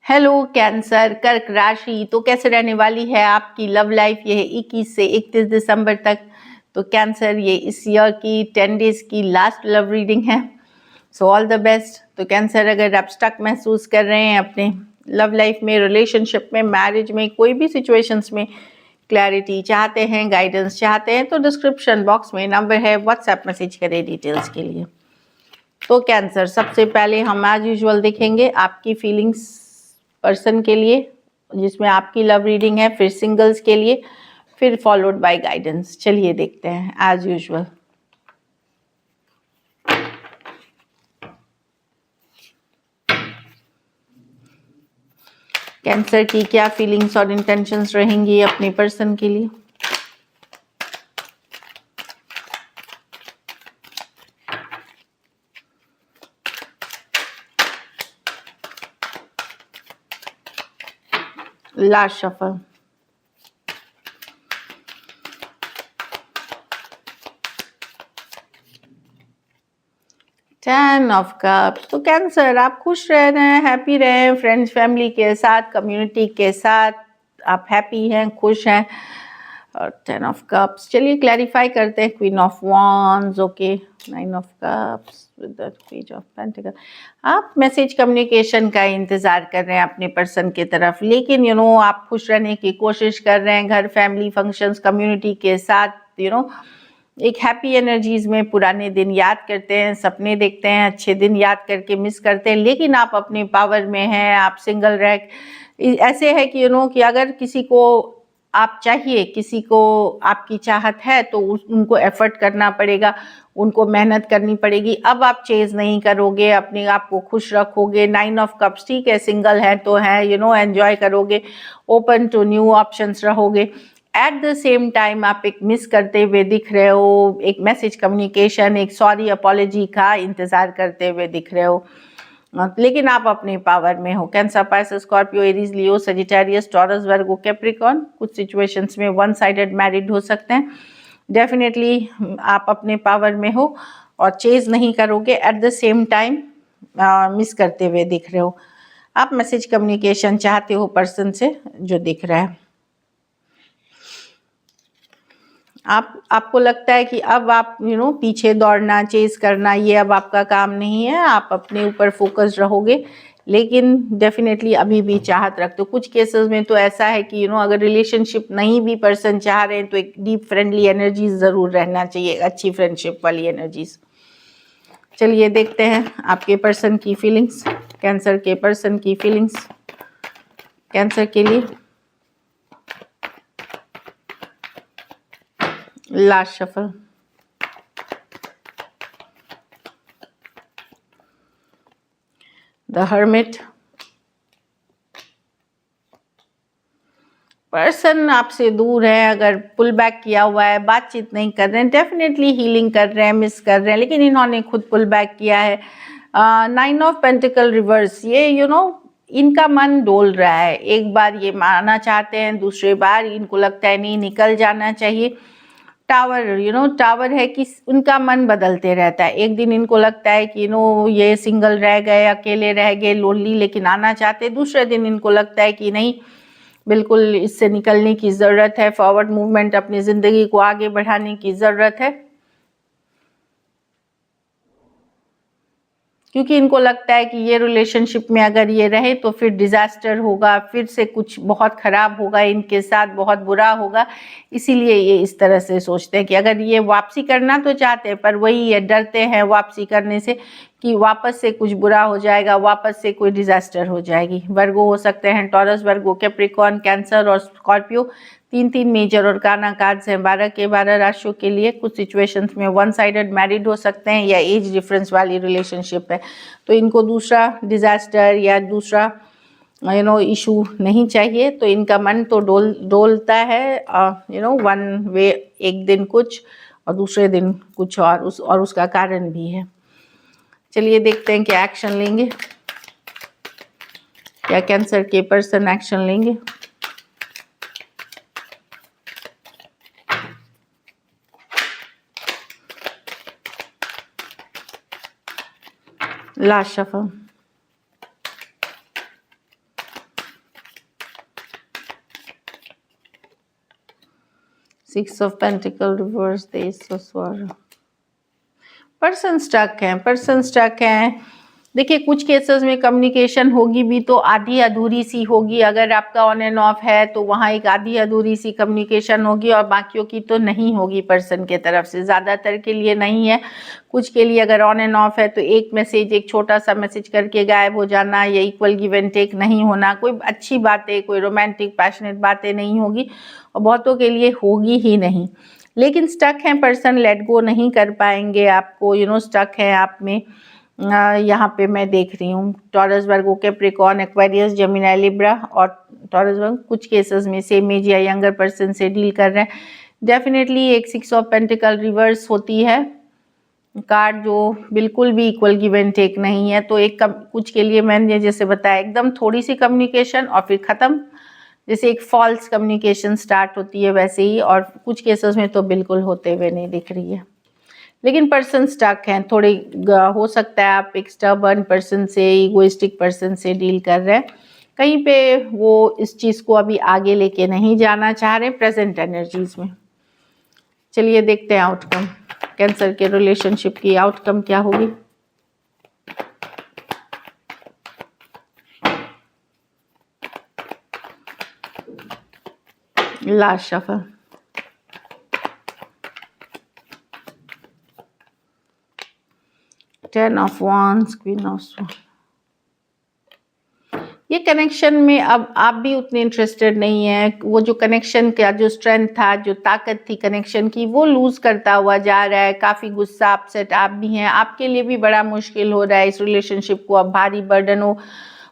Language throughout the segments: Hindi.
हेलो कैंसर, कर्क राशि तो कैसे रहने वाली है आपकी लव लाइफ। ये है 21 से 31 दिसंबर तक। तो कैंसर, ये इस ईयर की 10 डेज की लास्ट लव रीडिंग है। So all the best. तो कैंसर, अगर आप स्टक महसूस कर रहे हैं अपने लव लाइफ में, रिलेशनशिप में, मैरिज में, कोई भी सिचुएशंस में क्लैरिटी चाहते हैं, गाइडेंस चाहते हैं, तो डिस्क्रिप्शन बॉक्स में नंबर है, व्हाट्सएप मैसेज करें डिटेल्स के लिए। तो कैंसर, सबसे पहले हम एज यूजुअल देखेंगे आपकी फीलिंग्स पर्सन के लिए, जिसमें आपकी लव रीडिंग है, फिर सिंगल्स के लिए, फिर फॉलोड बाय गाइडेंस। चलिए देखते हैं एज यूजुअल। कैंसर की क्या फीलिंग्स और इंटेंशंस रहेंगी अपने पर्सन के लिए। Last shuffle. Ten of cups. तो कैंसर, आप खुश रह रहे हैं, हैप्पी रहे हैं, फ्रेंड्स फैमिली के साथ, कम्युनिटी के साथ आप हैप्पी हैं, खुश हैं। और 10 ऑफ कप्स, चलिए क्लैरिफाई करते हैं। Queen of wands, okay, 9 of cups with the page of pentacle. आप मैसेज कम्युनिकेशन का इंतज़ार कर रहे हैं अपने पर्सन की तरफ, लेकिन आप खुश रहने की कोशिश कर रहे हैं, घर, फैमिली, फंक्शंस, कम्युनिटी के साथ, एक हैप्पी एनर्जीज में पुराने दिन याद करते हैं, सपने देखते हैं, अच्छे दिन याद करके मिस करते हैं, लेकिन आप अपने पावर में हैं, आप सिंगल रह ऐसे है कि कि अगर किसी को आप चाहिए, किसी को आपकी चाहत है, तो उनको एफर्ट करना पड़ेगा, उनको मेहनत करनी पड़ेगी। अब आप चेज नहीं करोगे, अपने आप को खुश रखोगे। 9 ऑफ कप्स, ठीक है, सिंगल है तो है, एंजॉय करोगे, ओपन टू न्यू ऑप्शंस रहोगे। एट द सेम टाइम आप एक मिस करते हुए दिख रहे हो, एक मैसेज कम्युनिकेशन, एक सॉरी अपॉलॉजी का इंतज़ार करते हुए दिख रहे हो, लेकिन आप अपने पावर में हो। कैंसर, पाइसेस, स्कॉर्पियो, एरीज, लियो, सजिटेरियस, टॉरस, वर्गो, कैप्रिकॉर्न। कुछ सिचुएशंस में वन साइडेड मैरिड हो सकते हैं। डेफिनेटली आप अपने पावर में हो और चेज नहीं करोगे। At the same time miss करते हुए दिख रहे हो। आप मैसेज कम्युनिकेशन चाहते हो पर्सन से, जो दिख रहा है। आपको लगता है कि अब आप पीछे दौड़ना, चेज करना, ये अब आपका काम नहीं है, आप अपने ऊपर फोकस रहोगे, लेकिन डेफिनेटली अभी भी चाहत रखते हो। कुछ केसेस में तो ऐसा है कि अगर रिलेशनशिप नहीं भी पर्सन चाह रहे हैं, तो एक डीप फ्रेंडली एनर्जीज ज़रूर रहना चाहिए, अच्छी फ्रेंडशिप वाली एनर्जीज। चलिए देखते हैं आपके पर्सन की फीलिंग्स, कैंसर के पर्सन की फीलिंग्स कैंसर के लिए। Last shuffle. The hermit. Person आपसे दूर है, अगर पुल बैक किया हुआ है, बातचीत नहीं कर रहे हैं, डेफिनेटली हीलिंग कर रहे हैं, मिस कर रहे हैं, लेकिन इन्होंने खुद पुल बैक किया है। 9 ऑफ पेंटिकल रिवर्स, ये इनका मन डोल रहा है। एक बार ये मानना चाहते हैं, दूसरे बार इनको लगता है नहीं, निकल जाना चाहिए। टावर, टावर है कि उनका मन बदलते रहता है। एक दिन इनको लगता है कि ये सिंगल रह गए, अकेले रह गए, लोनली, लेकिन आना चाहते। दूसरे दिन इनको लगता है कि नहीं, बिल्कुल इससे निकलने की ज़रूरत है, फॉरवर्ड मूवमेंट, अपनी ज़िंदगी को आगे बढ़ाने की ज़रूरत है, क्योंकि इनको लगता है कि ये रिलेशनशिप में अगर ये रहे तो फिर डिज़ास्टर होगा, फिर से कुछ बहुत ख़राब होगा इनके साथ, बहुत बुरा होगा। इसीलिए ये इस तरह से सोचते हैं कि अगर ये वापसी करना तो चाहते हैं, पर वही ये डरते हैं वापसी करने से कि वापस से कुछ बुरा हो जाएगा, वापस से कोई डिज़ास्टर हो जाएगी। वर्गो हो सकते हैं, टॉरस, वर्गो, कैप्रिकॉर्न, कैंसर और स्कॉर्पियो। 3 मेजर और काना कार्ड्स हैं 12 के 12 राशियों के लिए। कुछ सिचुएशंस में वन साइडेड मैरिड हो सकते हैं या एज डिफरेंस वाली रिलेशनशिप है, तो इनको दूसरा डिज़ास्टर या दूसरा इशू नहीं चाहिए। तो इनका मन तो डोलता है, वन वे, एक दिन कुछ और दूसरे दिन कुछ और उसका कारण भी है। चलिए देखते हैं क्या एक्शन लेंगे, क्या कैंसर के पर्सन एक्शन लेंगे। Last shuffle. 6 of pentacle reverse, the ace of sword. Person stuck हैं। देखिए कुछ केसेस में कम्युनिकेशन होगी भी तो आधी अधूरी सी होगी। अगर आपका ऑन एंड ऑफ है तो वहाँ एक आधी अधूरी सी कम्युनिकेशन होगी और बाकियों की तो नहीं होगी पर्सन के तरफ से, ज़्यादातर के लिए नहीं है। कुछ के लिए अगर ऑन एंड ऑफ है तो एक मैसेज, एक छोटा सा मैसेज करके गायब हो जाना या इक्वल गिव एंड टेक नहीं होना, कोई अच्छी बातें, कोई रोमांटिक पैशनेट बातें नहीं होगी और बहुतों के लिए होगी ही नहीं। लेकिन स्टक हैं पर्सन, लेट गो नहीं कर पाएंगे आपको, स्टक है आप में। यहाँ पे मैं देख रही हूँ टॉरस, वर्गो, कैप्रिकॉर्न, एक्वेरियस, जेमिनी, लिब्रा और टॉरस वर्गो कुछ केसेस में सेम एज या यंगर पर्सन से डील कर रहे हैं। डेफिनेटली एक 6 ऑफ पेंटिकल रिवर्स होती है कार्ड, जो बिल्कुल भी इक्वल गिव एंड टेक नहीं है। तो एक कुछ के लिए मैंने जैसे बताया एकदम थोड़ी सी कम्युनिकेशन और फिर ख़त्म, जैसे एक फॉल्स कम्युनिकेशन स्टार्ट होती है वैसे ही, और कुछ केसेस में तो बिल्कुल होते हुए नहीं दिख रही है। लेकिन पर्सन स्टक हैं थोड़े, हो सकता है आप एक स्टबर्न पर्सन से, इगोइस्टिक पर्सन से डील कर रहे हैं। कहीं पे वो इस चीज़ को अभी आगे लेके नहीं जाना चाह रहे प्रेजेंट एनर्जीज में। चलिए देखते हैं आउटकम, कैंसर के रिलेशनशिप की आउटकम क्या होगी। Last shuffle, ten of wands, queen of sword. ये कनेक्शन में अब आप भी उतने इंटरेस्टेड नहीं है। वो जो कनेक्शन का जो स्ट्रेंथ था, जो ताकत थी कनेक्शन की, वो लूज करता हुआ जा रहा है। काफ़ी गुस्सा, अपसेट आप भी हैं। आपके लिए भी बड़ा मुश्किल हो रहा है इस रिलेशनशिप को अब भारी बर्डन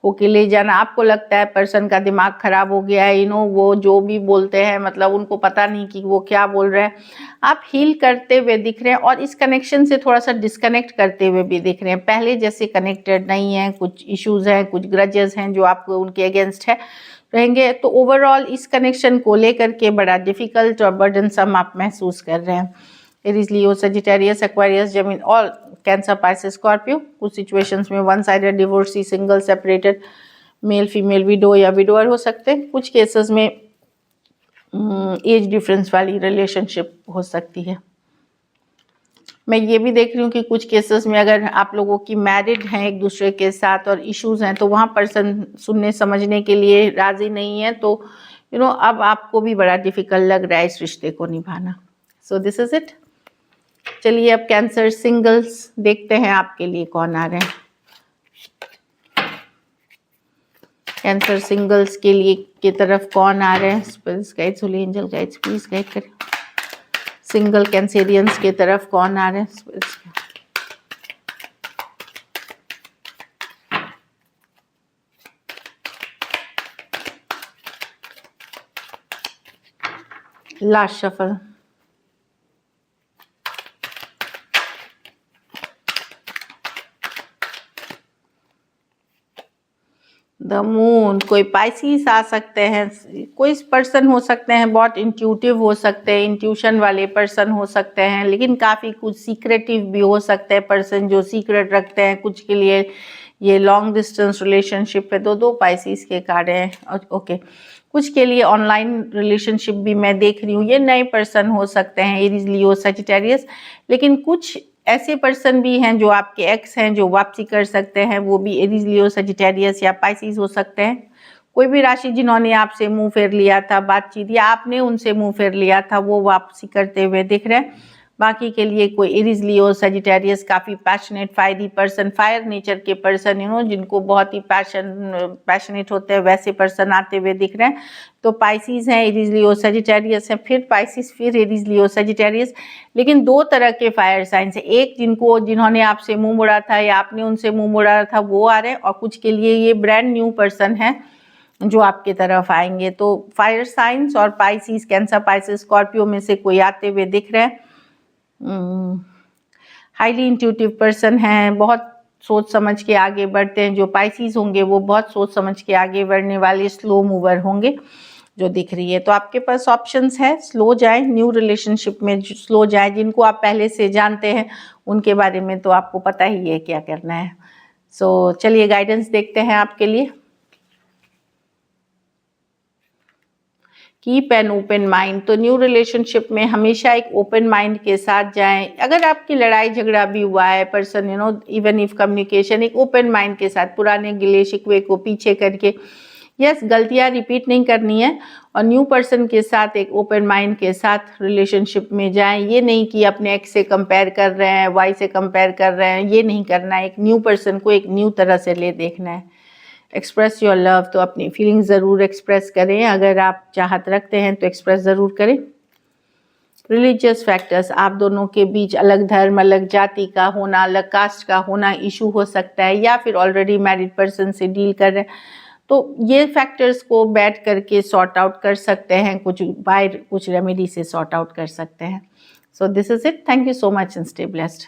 होके ले जाना। आपको लगता है पर्सन का दिमाग खराब हो गया है, वो जो भी बोलते हैं मतलब उनको पता नहीं कि वो क्या बोल रहे हैं। आप हील करते हुए दिख रहे हैं और इस कनेक्शन से थोड़ा सा डिस्कनेक्ट करते हुए भी दिख रहे हैं। पहले जैसे कनेक्टेड नहीं हैं, कुछ इश्यूज हैं, कुछ ग्रजेस हैं जो आपको उनके अगेंस्ट है रहेंगे। तो ओवरऑल इस कनेक्शन को लेकर के बड़ा डिफिकल्ट और बर्डनसम आप महसूस कर रहे हैं। एरीज, लियो, सजिटेरियस, एक्वेरियस, जेमिनी और कैंसर, पाइसेस, स्कॉर्पियो। कुछ सिचुएशंस में one sided divorcee, single, separated, male female, window या विडोअर हो सकते हैं। कुछ केसेस में एज डिफरेंस वाली रिलेशनशिप हो सकती है। मैं ये भी देख रही हूँ कि कुछ केसेस में अगर आप लोगों की मैरिड हैं एक दूसरे के साथ और इश्यूज हैं तो वहाँ पर्सन सुनने समझने के लिए राजी नहीं है। तो अब आपको भी बड़ा डिफिकल्ट लग रहा है इस रिश्ते को निभाना। So this is it. चलिए अब कैंसर सिंगल्स देखते हैं आपके लिए कौन आ रहे हैं। कैंसर सिंगल्स के लिए की तरफ कौन आ रहे हैं। Spirits guides, holy angel guides, please guide करें। सिंगल कैंसेरियंस की तरफ कौन आ रहे हैं spirits. Last shuffle, the moon. कोई पाइसिस आ सकते हैं, कोई पर्सन हो सकते हैं बहुत इंट्यूटिव हो सकते हैं, इंट्यूशन वाले पर्सन हो सकते हैं, लेकिन काफ़ी कुछ सीक्रेटिव भी हो सकते हैं पर्सन जो सीक्रेट रखते हैं। कुछ के लिए ये लॉन्ग डिस्टेंस रिलेशनशिप है। दो पाइसिस के कार्ड हैं। ओके, कुछ के लिए ऑनलाइन रिलेशनशिप भी मैं देख रही हूँ। ये नए पर्सन हो सकते हैं, एरीज, लियो, सजिटेरियस। लेकिन कुछ ऐसे पर्सन भी हैं जो आपके एक्स हैं जो वापसी कर सकते हैं, वो भी एरीज, लियो, सजिटेरियस या पाइसिस हो सकते हैं। कोई भी राशि जिन्होंने आपसे मुंह फेर लिया था बातचीत, या आपने उनसे मुंह फेर लिया था, वो वापसी करते हुए दिख रहे हैं। बाकी के लिए कोई एरीज, लियो, सजिटेरियस, काफ़ी passionate, fiery person, fire nature के पर्सन जिनको बहुत ही पैशनेट होते हैं, वैसे पर्सन आते हुए दिख रहे हैं। तो पाइसिस हैं, एरीज, लियो, सजिटेरियस हैं, फिर पाइसिस, फिर एरीज, लियो, सजिटेरियस। लेकिन दो तरह के फायर साइंस है। एक जिन्होंने आपसे मुंह मोड़ा था या आपने उनसे मुंह मोड़ा था वो आ रहे हैं, और कुछ के लिए ये ब्रांड न्यू पर्सन है जो आपके तरफ आएंगे। तो फायर साइंस और पाइसिस, कैंसर, पाइसिस, स्कॉर्पियो में से कोई आते हुए दिख रहे हैं। हाईली इंट्यूटिव पर्सन हैं, बहुत सोच समझ के आगे बढ़ते हैं। जो पाइसिस होंगे वो बहुत सोच समझ के आगे बढ़ने वाले स्लो मूवर होंगे जो दिख रही है। तो आपके पास ऑप्शंस है, स्लो जाए, न्यू रिलेशनशिप में स्लो जाए। जिनको आप पहले से जानते हैं उनके बारे में तो आपको पता ही है क्या करना है। सो चलिए गाइडेंस देखते हैं आपके लिए। Keep an open mind. तो न्यू रिलेशनशिप में हमेशा एक ओपन माइंड के साथ जाएं। अगर आपकी लड़ाई झगड़ा भी हुआ है, पर्सन इवन इफ कम्युनिकेशन, एक ओपन माइंड के साथ पुराने गिले शिकवे को पीछे करके, यस गलतियां रिपीट नहीं करनी है और न्यू पर्सन के साथ एक ओपन माइंड के साथ रिलेशनशिप में जाएं। ये नहीं कि अपने एक्स से कंपेयर कर रहे हैं, वाई से कंपेयर कर रहे हैं, ये नहीं करना है। एक न्यू पर्सन को एक न्यू तरह से देखना है। एक्सप्रेस योर लव, तो अपनी फीलिंग ज़रूर एक्सप्रेस करें। अगर आप चाहत रखते हैं तो एक्सप्रेस ज़रूर करें। रिलीजियस फैक्टर्स, आप दोनों के बीच अलग धर्म, अलग जाति का होना, अलग कास्ट का होना इशू हो सकता है, या फिर ऑलरेडी मैरिड पर्सन से डील कर रहे हैं, तो ये फैक्टर्स को बैठ करके सॉर्ट आउट कर सकते हैं, कुछ रेमेडी से सॉर्ट आउट कर सकते हैं। So this is it. Thank you so much and stay blessed.